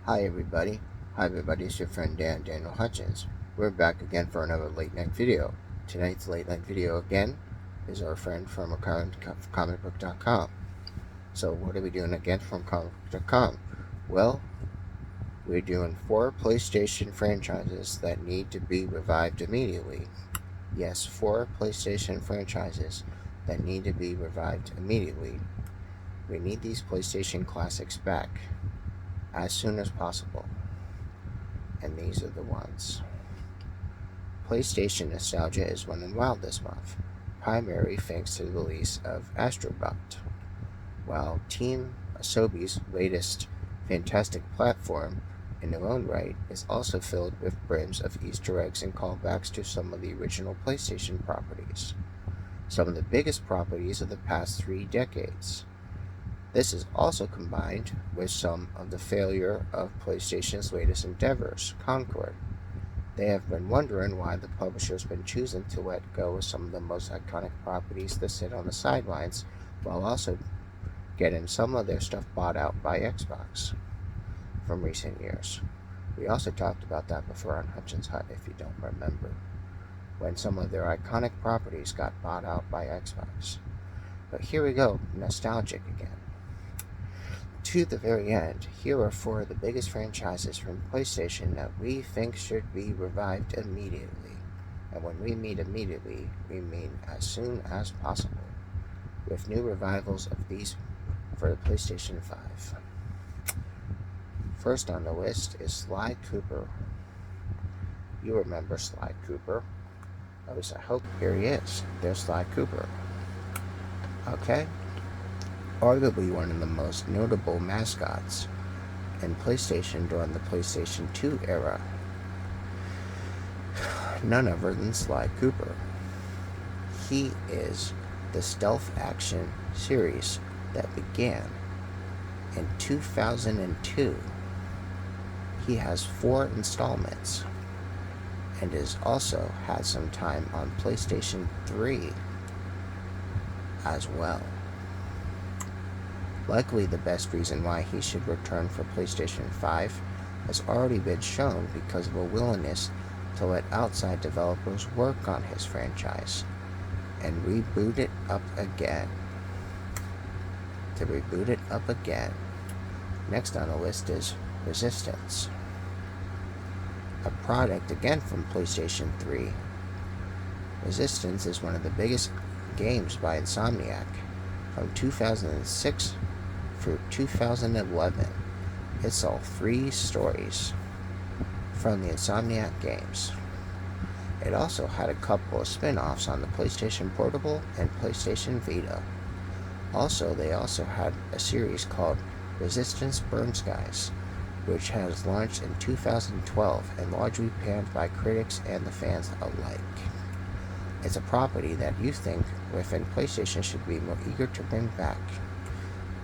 Hi everybody. Hi everybody, it's your friend Daniel Hutchins. We're back again for another late night video. Tonight's late night video again is our friend from comicbook.com. So what are we doing again from comicbook.com? Well, we're doing 4 PlayStation franchises that need to be revived immediately. Yes, 4 PlayStation franchises that need to be revived immediately. We need these PlayStation classics back as soon as possible. And these are the ones. PlayStation nostalgia is running wild this month, primarily thanks to the release of Astrobot. While Team Asobi's latest fantastic platform, in their own right, is also filled with brims of Easter eggs and callbacks to some of the original PlayStation properties. Some of the biggest properties of the past 3 decades. This is also combined with some of the failure of PlayStation's latest endeavors, Concord. They have been wondering why the publisher's been choosing to let go of some of the most iconic properties that sit on the sidelines, while also getting some of their stuff bought out by Xbox from recent years. We also talked about that before on Hutchins Hut, if you don't remember, when some of their iconic properties got bought out by Xbox. But here we go, nostalgic again. To the very end, here are 4 of the biggest franchises from PlayStation that we think should be revived immediately. And when we mean immediately, we mean as soon as possible, with new revivals of these for the PlayStation 5. First on the list is Sly Cooper. You remember Sly Cooper. At least I hope. Here he is. There's Sly Cooper. Okay? Arguably one of the most notable mascots in PlayStation during the PlayStation 2 era. None other than Sly Cooper. He is the stealth action series that began in 2002. He has 4 installments and has also had some time on PlayStation 3 as well. Likely the best reason why he should return for PlayStation 5 has already been shown because of a willingness to let outside developers work on his franchise and reboot it up again. Next on the list is Resistance, a product again from PlayStation 3. Resistance is one of the biggest games by Insomniac from 2006 through 2011. It saw 3 stories from the Insomniac games. It also had a couple of spin-offs on the PlayStation Portable and PlayStation Vita. They also had a series called Resistance Burn Skies, which has launched in 2012 and largely panned by critics and the fans alike. It's a property that you think within PlayStation should be more eager to bring back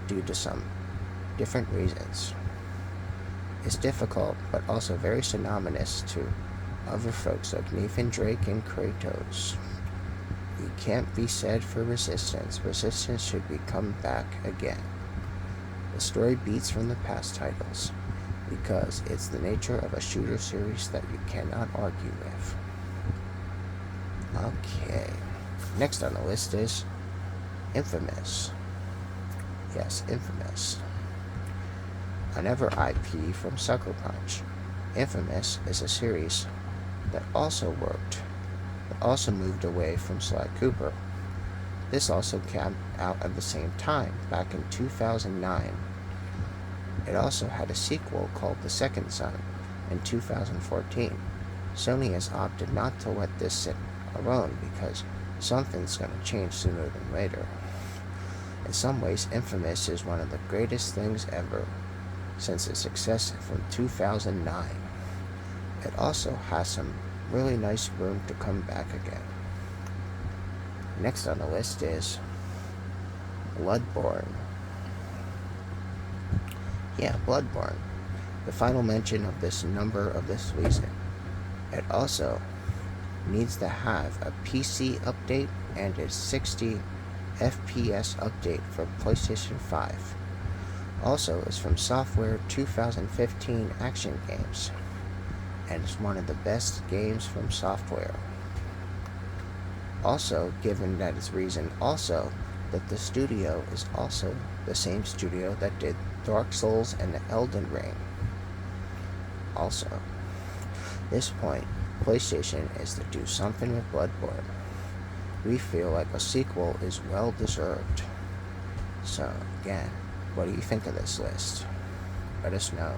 due to some different reasons. It's difficult, but also very synonymous to other folks like Nathan Drake and Kratos. It can't be said for Resistance. Resistance should be come back again. The story beats from the past titles because it's the nature of a shooter series that you cannot argue with. Okay, next on the list is Infamous. Yes, Infamous. Another IP from Sucker Punch. Infamous is a series that also moved away from Sly Cooper. This also came out at the same time, back in 2009. It also had a sequel called The Second Son in 2014. Sony has opted not to let this sit alone because something's going to change sooner than later. In some ways, Infamous is one of the greatest things ever since its success from 2009. It also has some really nice room to come back again. Next on the list is Bloodborne. Yeah, Bloodborne. The final mention of this number of this season. It also needs to have a PC update and a 60 FPS update for PlayStation 5. Also, it's from Software 2015 Action Games, and it's one of the best games from Software. Also, given that it's reason also that the studio is also the same studio that did Dark Souls and Elden Ring. Also, this point, PlayStation is to do something with Bloodborne. We feel like a sequel is well deserved. So, again, what do you think of this list? Let us know.